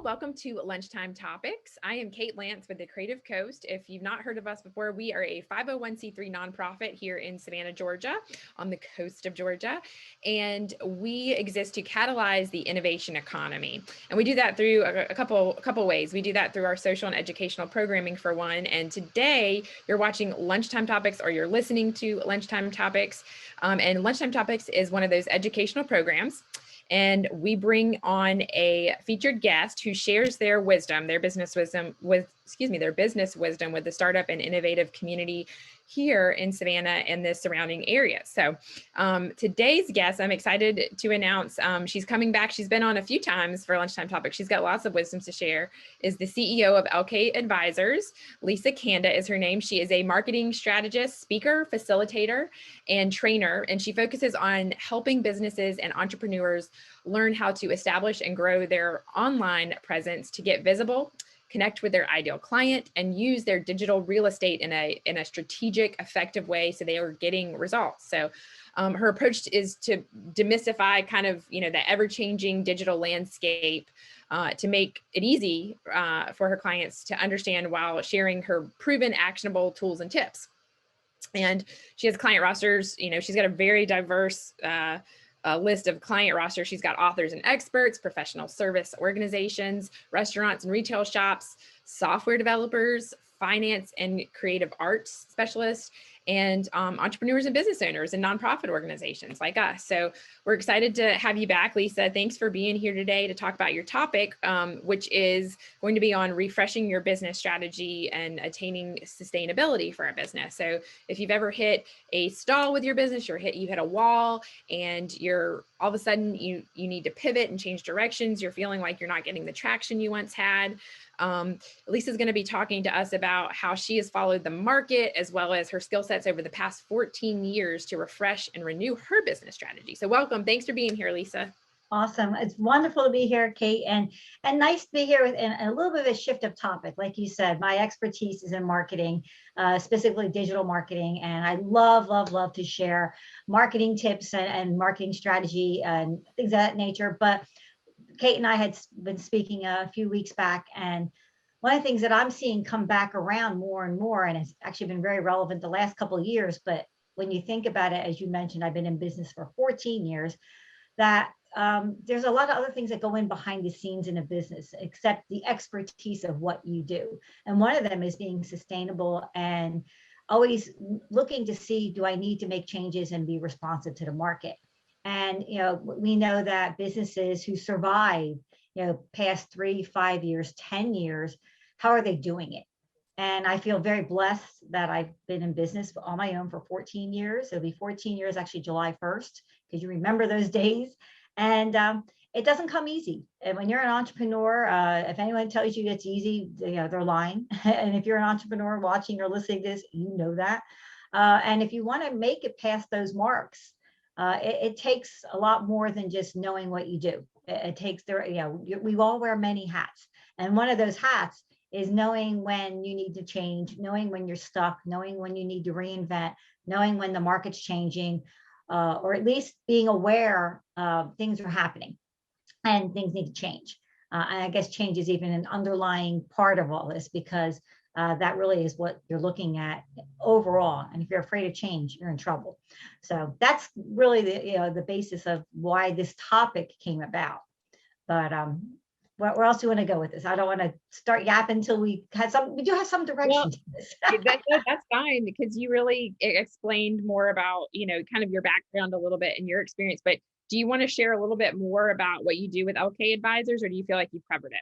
Welcome to Lunchtime Topics. I am Kate Lance with the Creative Coast. If you've not heard of us before, we are a 501c3 nonprofit here in Savannah, Georgia, on the coast of Georgia, and we exist to catalyze the innovation economy. And we do that through a couple ways. We do that through our social and educational programming, for one. And today you're watching Lunchtime Topics, or you're listening to Lunchtime Topics. And Lunchtime Topics is one of those educational programs. And we bring on a featured guest who shares their wisdom, their business wisdom with the startup and innovative community here in Savannah and the surrounding area. So today's guest, I'm excited to announce, she's coming back. She's been on a few times for Lunchtime Topics. She's got lots of wisdom to share, is the CEO of Elkay Advisors. Lisa Kanda is her name. She is a marketing strategist, speaker, facilitator, and trainer, and she focuses on helping businesses and entrepreneurs learn how to establish and grow their online presence to get visible, connect with their ideal client, and use their digital real estate in a strategic, effective way so they are getting results. So her approach is to demystify kind of, the ever-changing digital landscape to make it easy for her clients to understand while sharing her proven actionable tools and tips. And she has client rosters, she's got a very diverse list of client roster. She's got authors and experts, professional service organizations, restaurants and retail shops, software developers, finance and creative arts specialists, and entrepreneurs and business owners and nonprofit organizations like us. So we're excited to have you back, Lisa. Thanks for being here today to talk about your topic, which is going to be on refreshing your business strategy and attaining sustainability for a business. So if you've ever hit a stall with your business, you hit a wall, and you're all of a sudden you need to pivot and change directions, you're feeling like you're not getting the traction you once had. Lisa's going to be talking to us about how she has followed the market as well as her skill sets over the past 14 years to refresh and renew her business strategy. So welcome. Thanks for being here, Lisa. Awesome. It's wonderful to be here, Kate, and nice to be here with a little bit of a shift of topic. Like you said, my expertise is in marketing, specifically digital marketing, and I love to share marketing tips and marketing strategy and things of that nature. But Kate and I had been speaking a few weeks back, and one of the things that I'm seeing come back around more and more, and it's actually been very relevant the last couple of years, but when you think about it, as you mentioned, I've been in business for 14 years, that there's a lot of other things that go in behind the scenes in a business, except the expertise of what you do. And one of them is being sustainable and always looking to see, do I need to make changes and be responsive to the market? And, we know that businesses who survive, past 3, 5 years, 10 years, how are they doing it? And I feel very blessed that I've been in business on my own for 14 years. It'll be 14 years, actually July 1st, because you remember those days. And it doesn't come easy. And when you're an entrepreneur, if anyone tells you it's easy, they're lying. And if you're an entrepreneur watching or listening to this, you know that. And if you want to make it past those marks, it takes a lot more than just knowing what you do. It takes we all wear many hats. And one of those hats is knowing when you need to change, knowing when you're stuck, knowing when you need to reinvent, knowing when the market's changing, or at least being aware things are happening and things need to change. And I guess change is even an underlying part of all this, because that really is what you're looking at overall. And if you're afraid of change, you're in trouble. So that's really the basis of why this topic came about. But where else do you want to go with this? I don't want to start yapping until we do have some direction. Well, to this. that's fine, because you really explained more about, kind of your background a little bit and your experience. But do you want to share a little bit more about what you do with Elkay Advisors, or do you feel like you've covered it?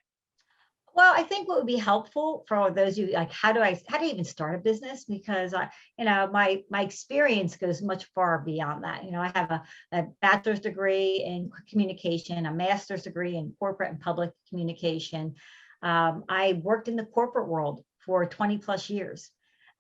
Well, I think what would be helpful for those of you, like, how do I even start a business? Because my experience goes much far beyond that. I have a bachelor's degree in communication, a master's degree in corporate and public communication. I worked in the corporate world for 20 plus years.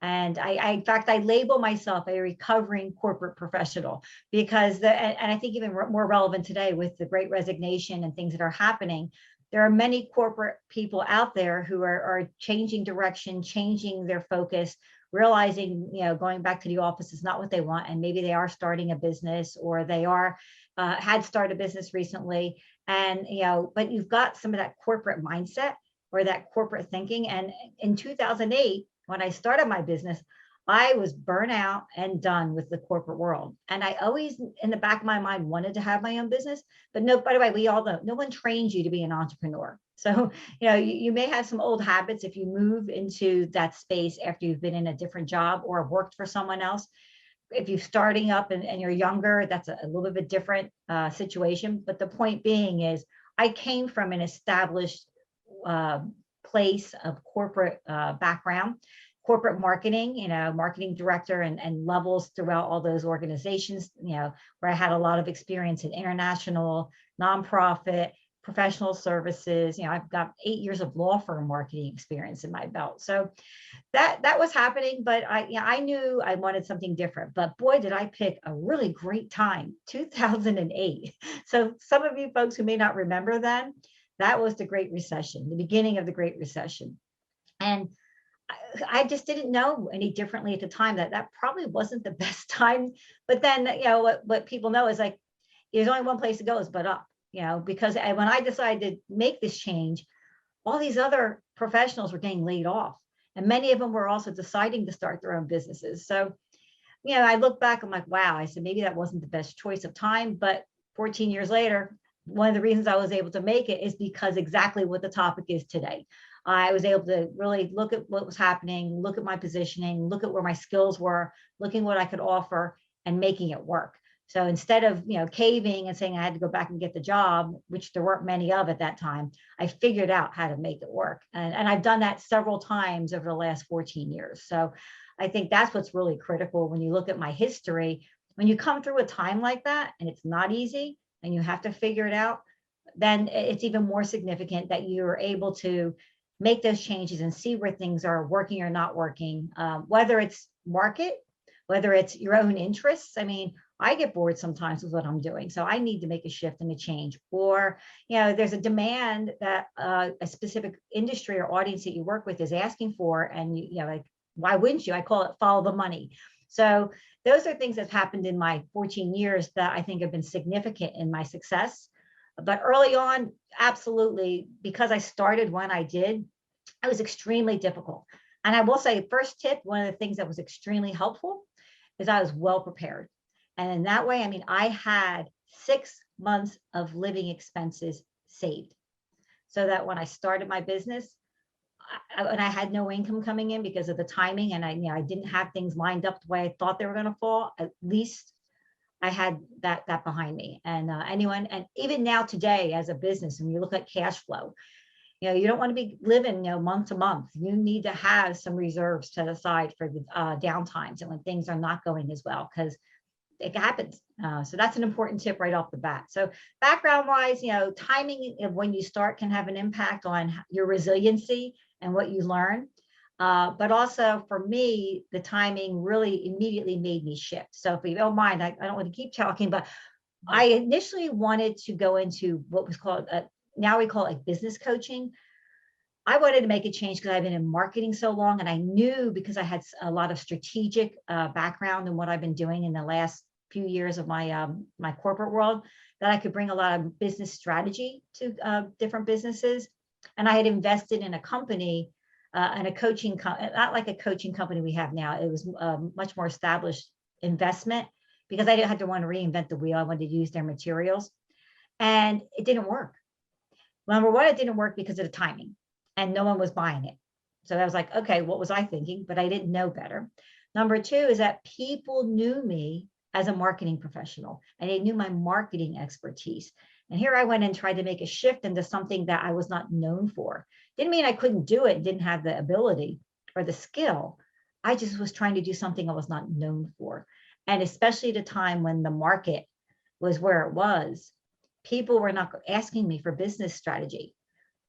And in fact, I label myself a recovering corporate professional, because and I think even more relevant today with the Great Resignation and things that are happening, there are many corporate people out there who are changing direction, changing their focus, realizing, going back to the office is not what they want. And maybe they are starting a business, or they are had started a business recently. And, but you've got some of that corporate mindset or that corporate thinking. And in 2008, when I started my business, I was burnt out and done with the corporate world. And I always, in the back of my mind, wanted to have my own business. But no, by the way, we all know no one trains you to be an entrepreneur. So, you may have some old habits if you move into that space after you've been in a different job or worked for someone else. If you're starting up and you're younger, that's a little bit of a different situation. But the point being is, I came from an established place of corporate background, corporate marketing, marketing director and levels throughout all those organizations, where I had a lot of experience in international, nonprofit, professional services. I've got 8 years of law firm marketing experience in my belt. So that was happening, but I knew I wanted something different. But boy, did I pick a really great time, 2008. So some of you folks who may not remember then, that was the Great Recession, the beginning of the Great Recession. And I just didn't know any differently at the time that probably wasn't the best time. But then, what people know is like, there's only one place to go is but up, because when I decided to make this change, all these other professionals were getting laid off. And many of them were also deciding to start their own businesses. So, I look back, I'm like, wow, I said, maybe that wasn't the best choice of time. But 14 years later, one of the reasons I was able to make it is because exactly what the topic is today. I was able to really look at what was happening, look at my positioning, look at where my skills were, looking what I could offer and making it work. So instead of, caving and saying I had to go back and get the job, which there weren't many of at that time, I figured out how to make it work. And I've done that several times over the last 14 years. So I think that's what's really critical when you look at my history. When you come through a time like that and it's not easy and you have to figure it out, then it's even more significant that you're able to make those changes and see where things are working or not working, whether it's market, whether it's your own interests. I mean, I get bored sometimes with what I'm doing, so I need to make a shift and a change. Or, there's a demand that a specific industry or audience that you work with is asking for, and like, why wouldn't you? I call it follow the money. So those are things that have happened in my 14 years that I think have been significant in my success. But early on, absolutely, because I started when I did, it was extremely difficult. And I will say, first tip, one of the things that was extremely helpful is I was well prepared. And in that way, I mean, I had 6 months of living expenses saved, so that when I started my business, and I had no income coming in because of the timing, and I didn't have things lined up the way I thought they were going to fall, at least I had that behind me. And and even now today as a business, when you look at cash flow, you don't want to be living, month to month. You need to have some reserves set aside for the downtimes and when things are not going as well, because it happens. So that's an important tip right off the bat. So background wise, timing of when you start can have an impact on your resiliency and what you learn. But also for me, the timing really immediately made me shift. So if you don't mind, I don't want to keep talking, but I initially wanted to go into what was called, now we call it business coaching. I wanted to make a change because I've been in marketing so long, and I knew, because I had a lot of strategic background in what I've been doing in the last few years of my my corporate world, that I could bring a lot of business strategy to different businesses. And I had invested in a company and a coaching, not like a coaching company we have now. It was much more established investment, because I didn't have to want to reinvent the wheel. I wanted to use their materials, and it didn't work. Number one, it didn't work because of the timing, and no one was buying it. So I was like, okay, what was I thinking? But I didn't know better. Number two is that people knew me as a marketing professional, and they knew my marketing expertise. And here I went and tried to make a shift into something that I was not known for. Didn't mean I couldn't do it, didn't have the ability or the skill. I just was trying to do something I was not known for. And especially at a time when the market was where it was, people were not asking me for business strategy,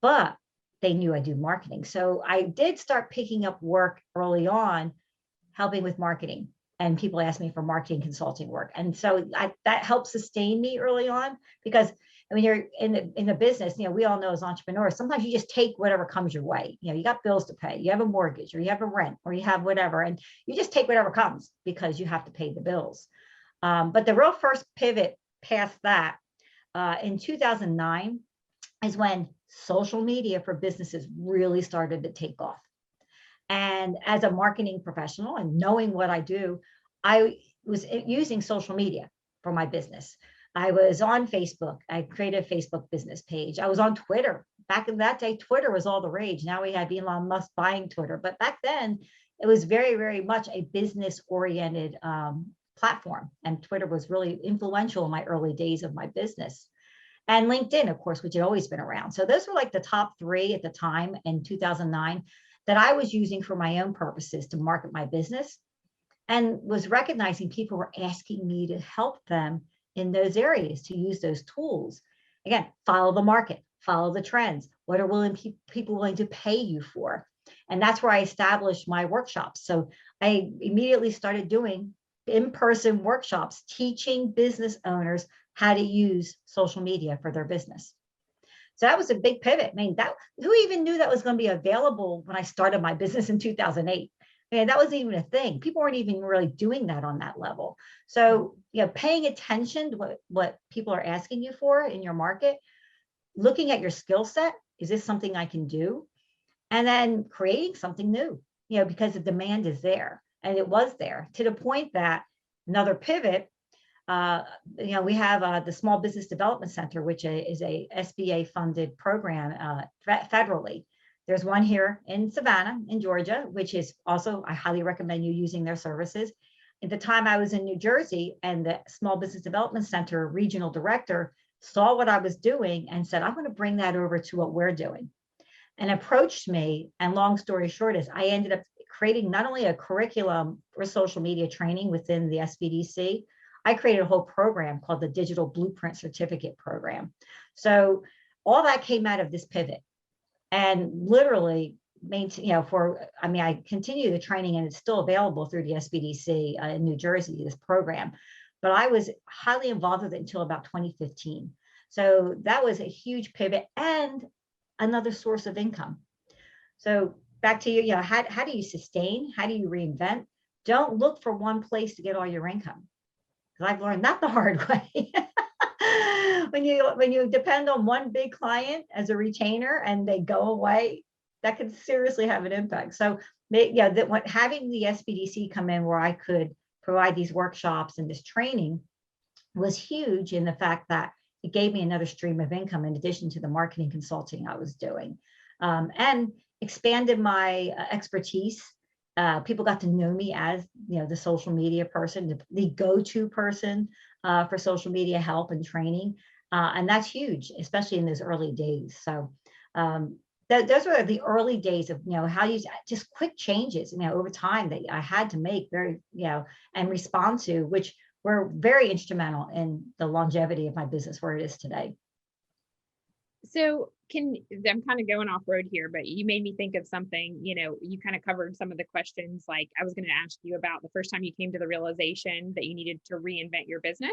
but they knew I do marketing. So I did start picking up work early on, helping with marketing. And people asked me for marketing consulting work. And so that helped sustain me early on, because I mean, you're in the business, we all know as entrepreneurs, sometimes you just take whatever comes your way. You got bills to pay, you have a mortgage, or you have a rent, or you have whatever, and you just take whatever comes because you have to pay the bills. But the real first pivot past that in 2009 is when social media for businesses really started to take off. And as a marketing professional and knowing what I do, I was using social media for my business. I was on Facebook. I created a Facebook business page. I was on Twitter. Back in that day, Twitter was all the rage. Now we have Elon Musk buying Twitter. But back then, it was very, very much a business-oriented platform. And Twitter was really influential in my early days of my business. And LinkedIn, of course, which had always been around. So those were like the top three at the time in 2009 that I was using for my own purposes to market my business, and was recognizing people were asking me to help them in those areas, to use those tools. Again, follow the market, follow the trends. What are people willing to pay you for? And that's where I established my workshops. So I immediately started doing in-person workshops, teaching business owners how to use social media for their business. So that was a big pivot. I mean, who even knew that was going to be available when I started my business in 2008? And that wasn't even a thing. People weren't even really doing that on that level. So, paying attention to what people are asking you for in your market, looking at your skill set, is this something I can do? And then creating something new, because the demand is there, and it was there, to the point that another pivot, we have the Small Business Development Center, which is a SBA funded program federally. There's one here in Savannah, in Georgia, which is also, I highly recommend you using their services. At the time I was in New Jersey, and the Small Business Development Center regional director saw what I was doing and said, I'm going to bring that over to what we're doing, and approached me. And long story short is I ended up creating not only a curriculum for social media training within the SBDC, I created a whole program called the Digital Blueprint Certificate Program. So all that came out of this pivot. And literally, I continue the training, and it's still available through the SBDC in New Jersey, this program. But I was highly involved with it until about 2015. So that was a huge pivot and another source of income. So back to you, how do you sustain? How do you reinvent? Don't look for one place to get all your income, because I've learned that the hard way. When you depend on one big client as a retainer and they go away, that could seriously have an impact. So having the SBDC come in where I could provide these workshops and this training was huge, in the fact that it gave me another stream of income in addition to the marketing consulting I was doing, and expanded my expertise. People got to know me as the social media person, the go-to person for social media help and training, and that's huge, especially in those early days. So those were the early days of how you just quick changes over time that I had to make and respond to, which were very instrumental in the longevity of my business where it is today. So I'm kind of going off road here, but you made me think of something. You kind of covered some of the questions. Like, I was going to ask you about the first time you came to the realization that you needed to reinvent your business.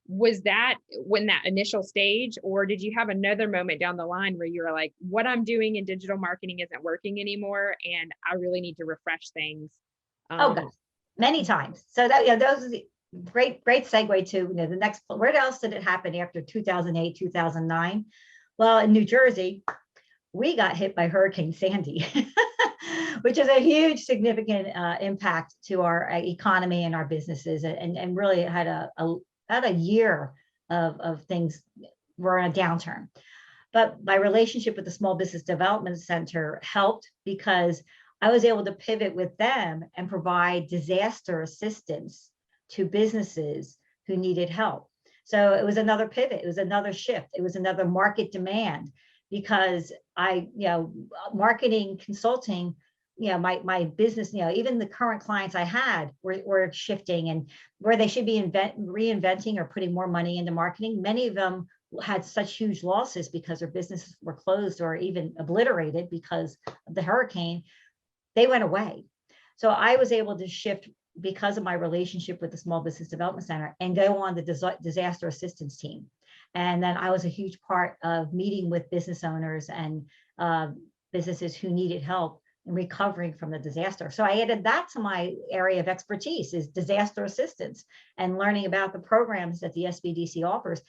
Was that when that initial stage, or did you have another moment down the line where you were like, what I'm doing in digital marketing isn't working anymore, and I really need to refresh things? Oh, God, many times. So that those are the great segue to the next. Where else did it happen after 2008, 2009? Well, in New Jersey, we got hit by Hurricane Sandy, which is a huge, significant impact to our economy and our businesses, and really had a year of things were in a downturn. But my relationship with the Small Business Development Center helped, because I was able to pivot with them and provide disaster assistance to businesses who needed help. So it was another pivot. It was another shift. It was another market demand, because marketing consulting, my business, even the current clients I had were shifting, and where they should be reinventing or putting more money into marketing. Many of them had such huge losses because their businesses were closed or even obliterated because of the hurricane. They went away. So I was able to shift because of my relationship with the Small Business Development Center and go on the disaster assistance team. And then I was a huge part of meeting with business owners and businesses who needed help in recovering from the disaster. So I added that to my area of expertise, is disaster assistance and learning about the programs that the SBDC offers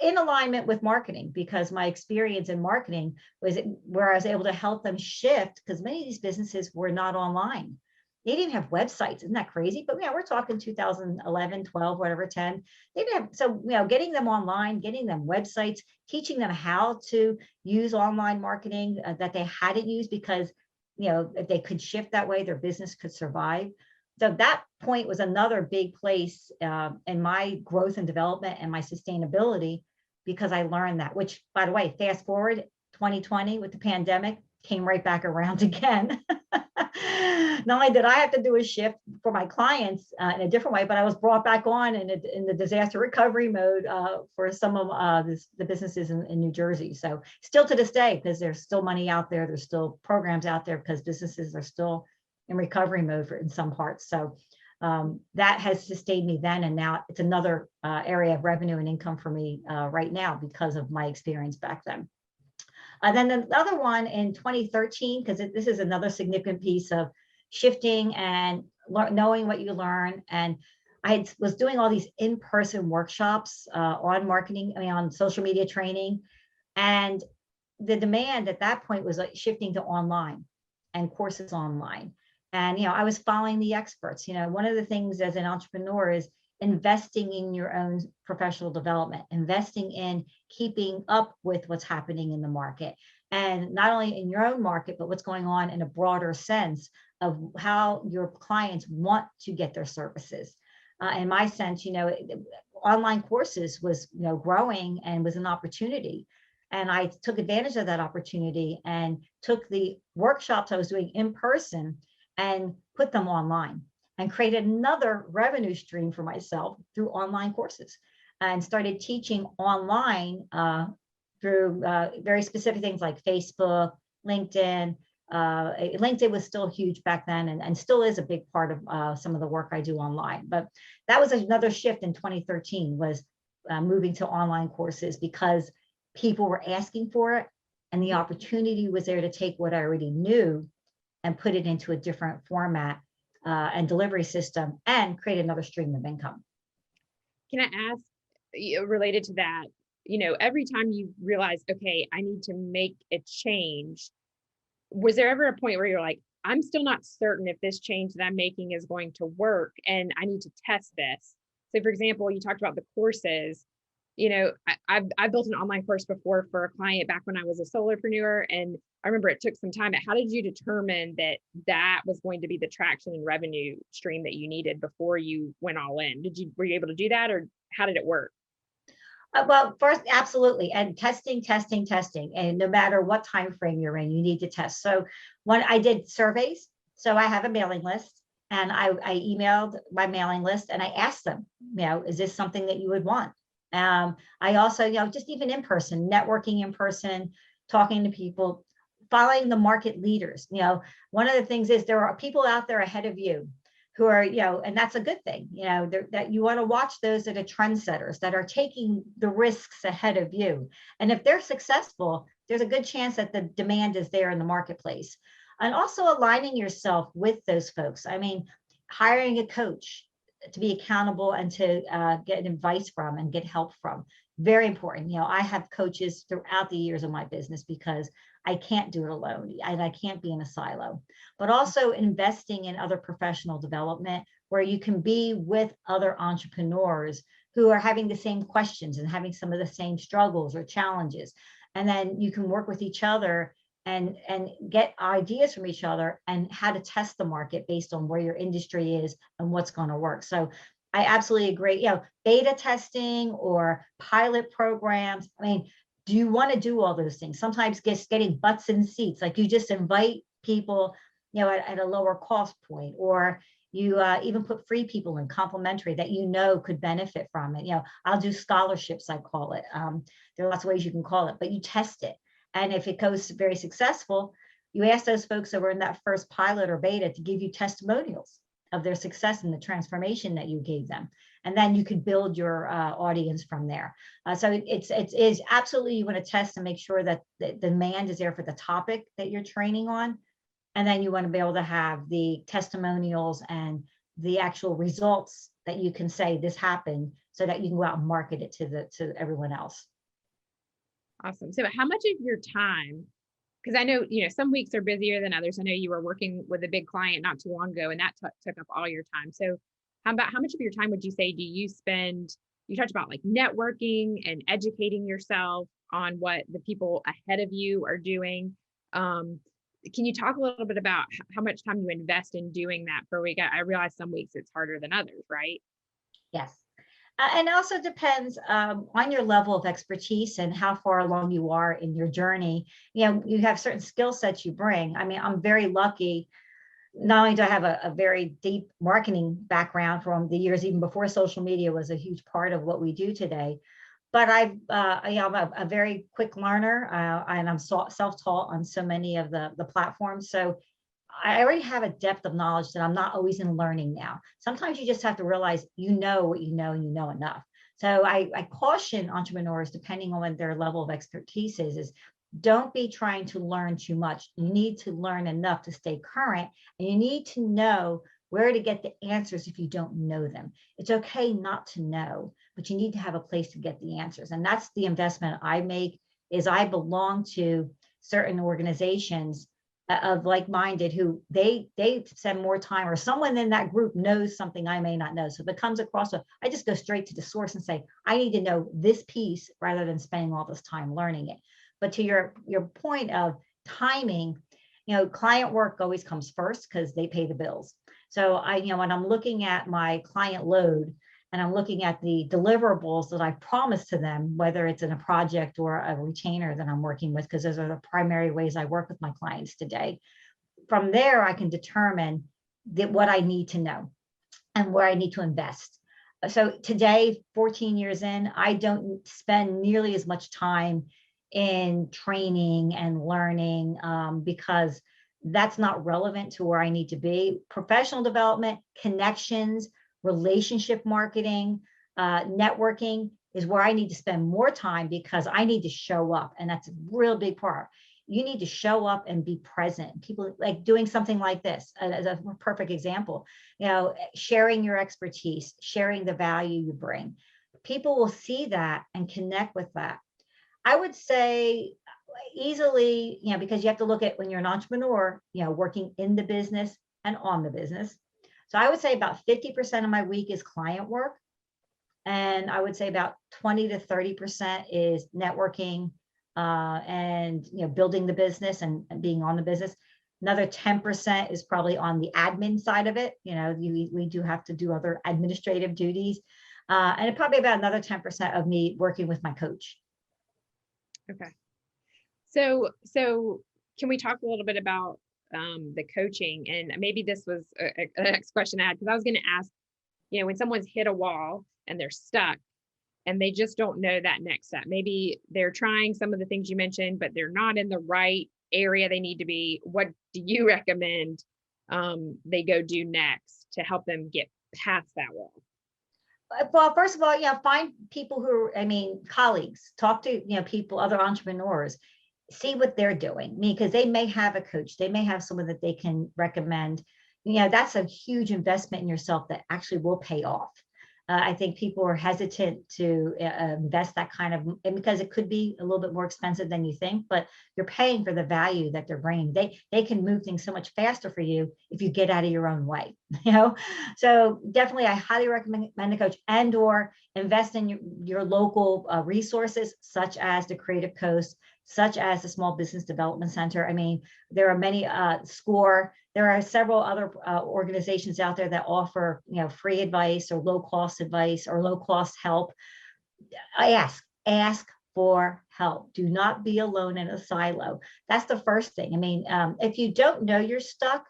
in alignment with marketing, because my experience in marketing was where I was able to help them shift, because many of these businesses were not online. They didn't have websites. Isn't that crazy? But yeah, we're talking 2011, 12, whatever, 10. They didn't have, so getting them online, getting them websites, teaching them how to use online marketing that they hadn't used, because if they could shift that way, their business could survive. So that point was another big place in my growth and development and my sustainability, because I learned that, which, by the way, fast forward 2020 with the pandemic, came right back around again. Not only did I have to do a shift for my clients in a different way, but I was brought back on in the disaster recovery mode for some of the businesses in New Jersey. So still to this day, because there's still money out there, there's still programs out there, because businesses are still in recovery mode in some parts. So that has sustained me then, and now it's another area of revenue and income for me right now because of my experience back then. Then the other one in 2013, because this is another significant piece of shifting and knowing what you learn. And I was doing all these in-person workshops on marketing, on social media training. And the demand at that point was like shifting to online and courses online. And, I was following the experts. One of the things as an entrepreneur is investing in your own professional development, investing in keeping up with what's happening in the market, and not only in your own market, but what's going on in a broader sense of how your clients want to get their services. In my sense, online courses was, growing and was an opportunity. And I took advantage of that opportunity and took the workshops I was doing in person and put them online, and created another revenue stream for myself through online courses, and started teaching online through very specific things like Facebook, LinkedIn. LinkedIn was still huge back then, and still is a big part of some of the work I do online. But that was another shift in 2013, was moving to online courses, because people were asking for it, and the opportunity was there to take what I already knew and put it into a different format and delivery system, and create another stream of income. Can I ask, related to that, every time you realize, okay, I need to make a change, was there ever a point where you're like, I'm still not certain if this change that I'm making is going to work, and I need to test this? So for example, you talked about the courses. I've built an online course before for a client back when I was a solopreneur, and I remember it took some time. But how did you determine that was going to be the traction and revenue stream that you needed before you went all in? Were you able to do that, or how did it work? Well, first, absolutely. And testing. And no matter what time frame you're in, you need to test. So when I did surveys, so I have a mailing list, and I emailed my mailing list, and I asked them, is this something that you would want? I also, just even in person, networking in person, talking to people, following the market leaders. One of the things is there are people out there ahead of you who are, and that's a good thing, that you want to watch those that are trendsetters, that are taking the risks ahead of you. And if they're successful, there's a good chance that the demand is there in the marketplace. And also aligning yourself with those folks. Hiring a coach to be accountable and to get advice from and get help from. Very important. I have coaches throughout the years of my business, because I can't do it alone, and I can't be in a silo. But also investing in other professional development, where you can be with other entrepreneurs who are having the same questions and having some of the same struggles or challenges. And then you can work with each other and get ideas from each other, and how to test the market based on where your industry is and what's going to work. So I absolutely agree. Beta testing or pilot programs. Do you want to do all those things? Sometimes getting butts in seats, like you just invite people, at a lower cost point, or you even put free people in, complimentary, that could benefit from it. I'll do scholarships, I call it. There are lots of ways you can call it, but you test it. And if it goes very successful, you ask those folks that were in that first pilot or beta to give you testimonials of their success and the transformation that you gave them. And then you can build your audience from there. So it is absolutely, you want to test and make sure that the demand is there for the topic that you're training on. And then you want to be able to have the testimonials and the actual results that you can say this happened, so that you can go out and market it to everyone else. Awesome. So how much of your time, because I know, some weeks are busier than others. I know you were working with a big client not too long ago, and that took up all your time. So how much of your time would you say do you spend? You talked about like networking and educating yourself on what the people ahead of you are doing. Can you talk a little bit about how much time you invest in doing that per week? I realize some weeks it's harder than others, right? Yes. And it also depends on your level of expertise and how far along you are in your journey. You have certain skill sets you bring. I mean, I'm very lucky. Not only do I have a very deep marketing background from the years even before social media was a huge part of what we do today, but I'm a very quick learner, and I'm self-taught on so many of the platforms. So I already have a depth of knowledge that I'm not always in learning now. Sometimes you just have to realize you know what you know, and you know enough. So I caution entrepreneurs, depending on what their level of expertise is don't be trying to learn too much. You need to learn enough to stay current, and you need to know where to get the answers if you don't know them. It's okay not to know, but you need to have a place to get the answers. And that's the investment I make, is I belong to certain organizations of like-minded who they spend more time, or someone in that group knows something I may not know. So if it comes across, I just go straight to the source and say, I need to know this piece rather than spending all this time learning it. But to your point of timing, client work always comes first because they pay the bills. So when I'm looking at my client load, and I'm looking at the deliverables that I promised to them, whether it's in a project or a retainer that I'm working with, because those are the primary ways I work with my clients today. From there, I can determine what I need to know and where I need to invest. So today, 14 years in, I don't spend nearly as much time in training and learning because that's not relevant to where I need to be. Professional development, connections, relationship marketing, networking is where I need to spend more time, because I need to show up. And that's a real big part. You need to show up and be present. People like doing something like this as a perfect example, sharing your expertise, sharing the value you bring. People will see that and connect with that. I would say easily, because you have to look at when you're an entrepreneur, working in the business and on the business. So I would say about 50% of my week is client work. And I would say about 20 to 30% is networking and building the business and being on the business. Another 10% is probably on the admin side of it. We do have to do other administrative duties. And probably about another 10% of me working with my coach. Okay. So can we talk a little bit about the coaching? And maybe this was a next question I had, because I was going to ask, when someone's hit a wall and they're stuck and they just don't know that next step, maybe they're trying some of the things you mentioned, but they're not in the right area they need to be. What do you recommend they go do next to help them get past that wall? Well, first of all, find people who, colleagues, talk to, people, other entrepreneurs, see what they're doing, because they may have a coach, they may have someone that they can recommend. That's a huge investment in yourself that actually will pay off. I think people are hesitant to invest that kind of, and because it could be a little bit more expensive than you think, but you're paying for the value that they're bringing. They can move things so much faster for you if you get out of your own way. So definitely, I highly recommend a coach, and/or invest in your local resources, such as the Creative Coast, such as the Small Business Development Center. There are many SCORE. There are several other organizations out there that offer, free advice or low cost advice or low cost help. Ask for help. Do not be alone in a silo. That's the first thing. If you don't know you're stuck,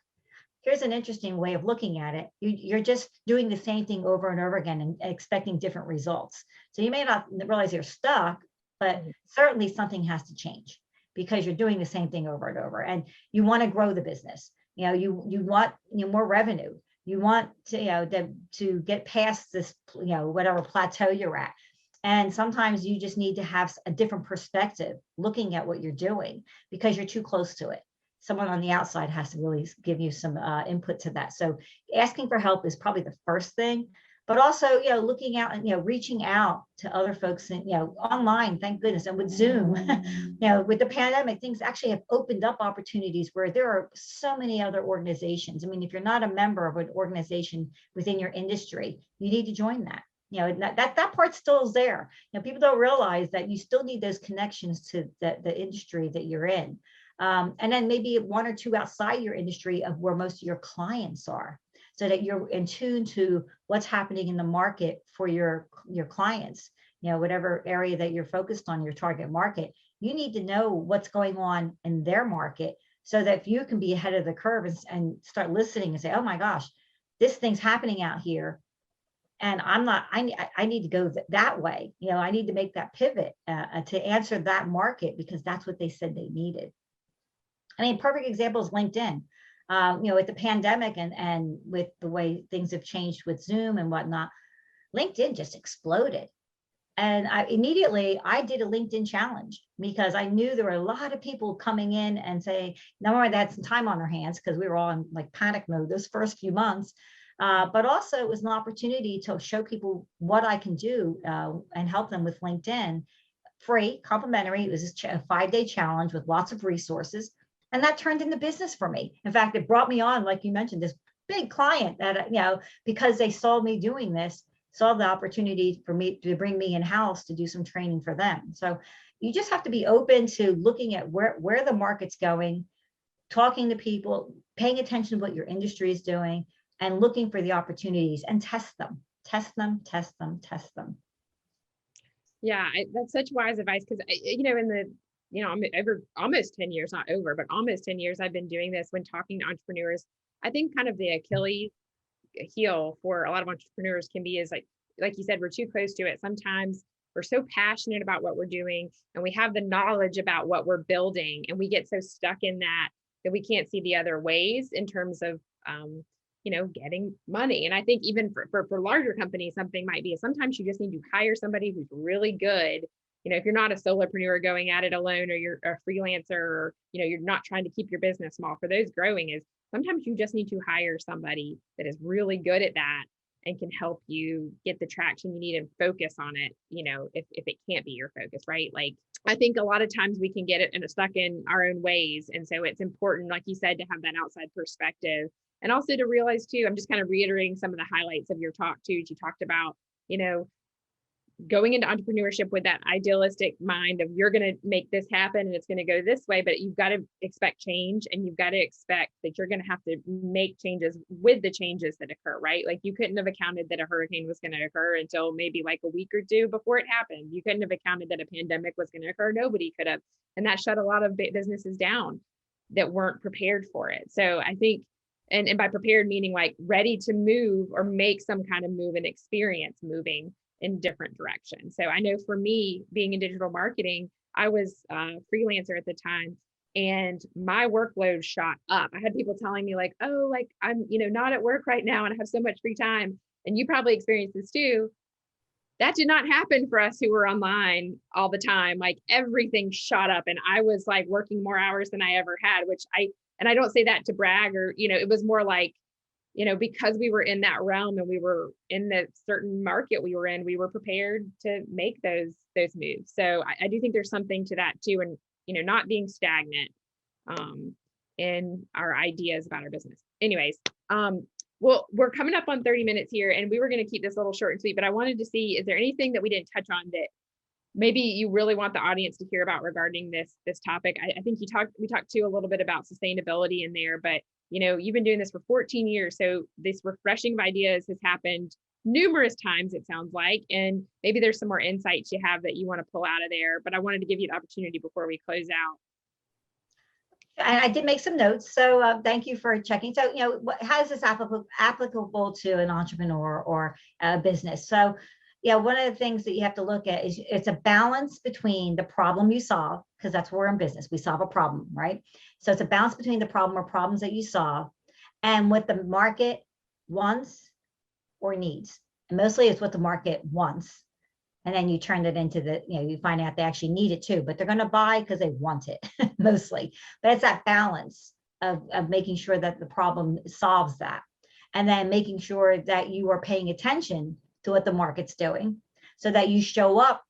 here's an interesting way of looking at it. You're just doing the same thing over and over again and expecting different results. So you may not realize you're stuck, but certainly something has to change, because you're doing the same thing over and over, and you want to grow the business. You want more revenue. You want to, to get past this, whatever plateau you're at. And sometimes you just need to have a different perspective looking at what you're doing because you're too close to it. Someone on the outside has to really give you some input to that. So asking for help is probably the first thing, but also, looking out and, reaching out to other folks and, online, thank goodness. And with Zoom, with the pandemic, things actually have opened up opportunities where there are so many other organizations. I mean, if you're not a member of an organization within your industry, you need to join that. That part still is there. People don't realize that you still need those connections to the industry that you're in. And then maybe one or two outside your industry of where most of your clients are, so that you're in tune to what's happening in the market for your clients, whatever area that you're focused on, your target market. You need to know what's going on in their market so that if you can be ahead of the curve and start listening and say, oh my gosh, this thing's happening out here. And I need to go that way. I need to make that pivot to answer that market because that's what they said they needed. I mean, perfect example is LinkedIn. With the pandemic and with the way things have changed with Zoom and whatnot, LinkedIn just exploded. And I immediately did a LinkedIn challenge because I knew there were a lot of people coming in and saying, number one, they had some time on their hands because we were all in like panic mode those first few months. But also it was an opportunity to show people what I can do and help them with LinkedIn. Free, complimentary. It was a 5-day challenge with lots of resources. And that turned into business for me. In fact, it brought me on, like you mentioned, this big client that, because they saw me doing this, saw the opportunity for me to bring me in-house to do some training for them. So you just have to be open to looking at where the market's going, talking to people, paying attention to what your industry is doing, and looking for the opportunities and test them. Yeah, that's such wise advice because, I'm over almost 10 years, not over, but almost 10 years I've been doing this when talking to entrepreneurs. I think kind of the Achilles heel for a lot of entrepreneurs can be is like you said, we're too close to it. Sometimes we're so passionate about what we're doing and we have the knowledge about what we're building and we get so stuck in that we can't see the other ways in terms of, getting money. And I think even for larger companies, something might be sometimes you just need to hire somebody who's really good. If you're not a solopreneur going at it alone, or you're a freelancer, or, you're not trying to keep your business small, for those growing, is sometimes you just need to hire somebody that is really good at that and can help you get the traction you need and focus on it, if it can't be your focus, right? Like, I think a lot of times we can get it stuck in our own ways. And so it's important, like you said, to have that outside perspective. And also to realize too, I'm just kind of reiterating some of the highlights of your talk too. You talked about, going into entrepreneurship with that idealistic mind of you're going to make this happen and it's going to go this way, but you've got to expect change and you've got to expect that you're going to have to make changes with the changes that occur, right? Like you couldn't have accounted that a hurricane was going to occur until maybe like a week or two before it happened. You couldn't have accounted that a pandemic was going to occur. Nobody could have. And that shut a lot of businesses down that weren't prepared for it. So I think, and by prepared meaning like ready to move or make some kind of move and experience moving in different directions. So I know for me, being in digital marketing, I was a freelancer at the time and my workload shot up. I had people telling me like, oh, like I'm, not at work right now and I have so much free time. And you probably experienced this too. That did not happen for us who were online all the time. Like everything shot up and I was like working more hours than I ever had, and I don't say that to brag or, it was more like, because we were in that realm and we were in the certain market we were in, we were prepared to make those moves. So I do think there's something to that too. And, not being stagnant in our ideas about our business. Anyways, well, we're coming up on 30 minutes here and we were going to keep this a little short and sweet, but I wanted to see, is there anything that we didn't touch on that maybe you really want the audience to hear about regarding this topic? I think we talked to a little bit about sustainability in there, but you've been doing this for 14 years. So this refreshing of ideas has happened numerous times, it sounds like, and maybe there's some more insights you have that you want to pull out of there, but I wanted to give you the opportunity before we close out. And I did make some notes. So thank you for checking. So, how is this applicable to an entrepreneur or a business? So, one of the things that you have to look at is it's a balance between the problem you solve, because that's where we're in business. We solve a problem, right? So it's a balance between the problem or problems that you solve and what the market wants or needs. And mostly it's what the market wants. And then you turn it into you find out they actually need it too, but they're going to buy because they want it mostly. But it's that balance of making sure that the problem solves that. And then making sure that you are paying attention to what the market's doing so that you show up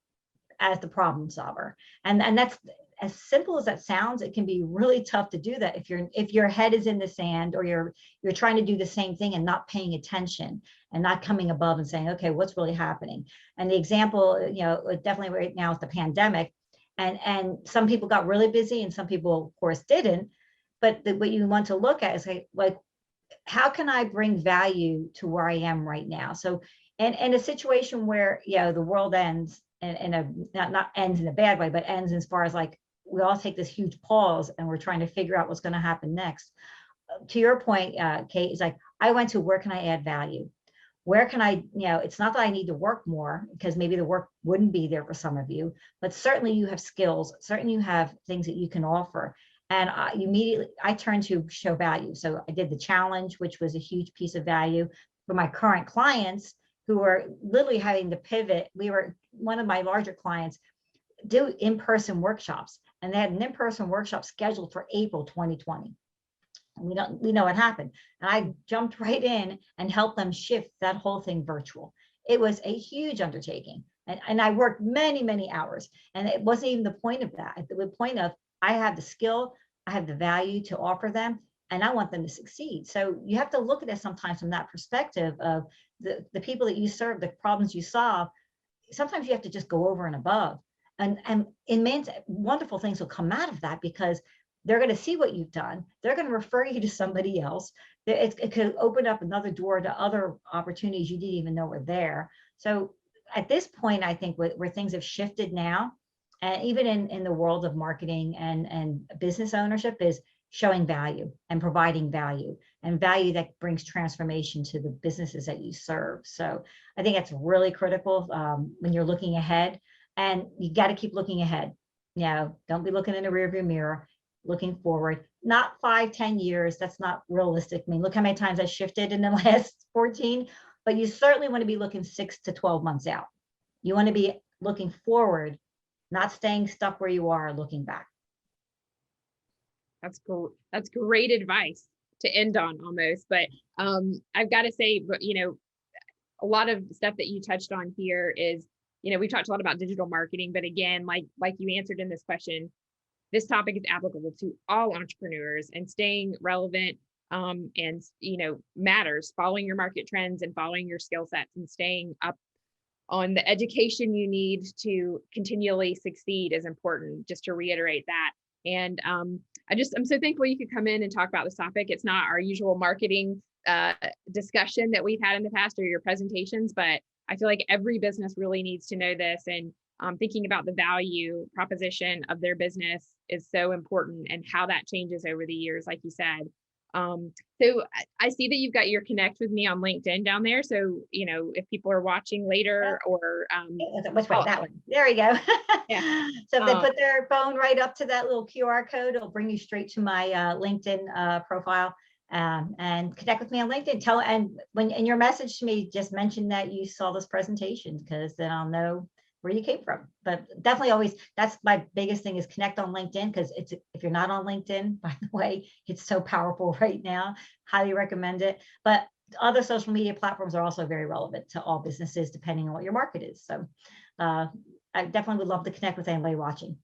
as the problem solver. And that's, as simple as that sounds, it can be really tough to do that if your head is in the sand, or you're trying to do the same thing and not paying attention and not coming above and saying, okay, what's really happening? And the example, definitely right now is the pandemic, and some people got really busy and some people, of course, didn't. But what you want to look at is like, how can I bring value to where I am right now? So in a situation where the world ends, in a not ends in a bad way, but ends as far as like we all take this huge pause and we're trying to figure out what's going to happen next. To your point, Kate, is like, I went to, where can I add value? Where can I, it's not that I need to work more, because maybe the work wouldn't be there for some of you, but certainly you have skills, certainly you have things that you can offer. And I turned to show value. So I did the challenge, which was a huge piece of value for my current clients who were literally having to pivot. One of my larger clients do in-person workshops, and they had an in-person workshop scheduled for April 2020. And we know what happened. And I jumped right in and helped them shift that whole thing virtual. It was a huge undertaking. And I worked many, many hours. And it wasn't even the point of that. The point of, I have the skill, I have the value to offer them, and I want them to succeed. So you have to look at it sometimes from that perspective of the people that you serve, the problems you solve. Sometimes you have to just go over and above. And immense, wonderful things will come out of that, because they're going to see what you've done. They're going to refer you to somebody else. It could open up another door to other opportunities you didn't even know were there. So at this point, I think where things have shifted now, and even in the world of marketing and business ownership, is showing value and providing value, and value that brings transformation to the businesses that you serve. So I think that's really critical when you're looking ahead, and you got to keep looking ahead. Don't be looking in the rearview mirror, looking forward, not 5-10 years. That's not realistic. I mean, look how many times I shifted in the last 14, but you certainly want to be looking 6 to 12 months out. You want to be looking forward, not staying stuck where you are, looking back. That's cool. That's great advice to end on almost. But I've got to say, but a lot of stuff that you touched on here is, we talked a lot about digital marketing, but again, like you answered in this question, this topic is applicable to all entrepreneurs, and staying relevant and matters. Following your market trends and following your skill sets and staying up on the education you need to continually succeed is important, just to reiterate that. And I'm so thankful you could come in and talk about this topic. It's not our usual marketing discussion that we've had in the past, or your presentations, but I feel like every business really needs to know this, and thinking about the value proposition of their business is so important, and how that changes over the years, like you said. So I see that you've got your connect with me on LinkedIn down there. So, if people are watching later, or which way? That one. There we go. Yeah. So if they put their phone right up to that little QR code, it'll bring you straight to my LinkedIn profile, and connect with me on LinkedIn. And when in your message to me, just mention that you saw this presentation, because then I'll know where you came from. But definitely always, that's my biggest thing, is connect on LinkedIn, because if you're not on LinkedIn, by the way, it's so powerful right now. Highly recommend it. But other social media platforms are also very relevant to all businesses, depending on what your market is. So I definitely would love to connect with anybody watching.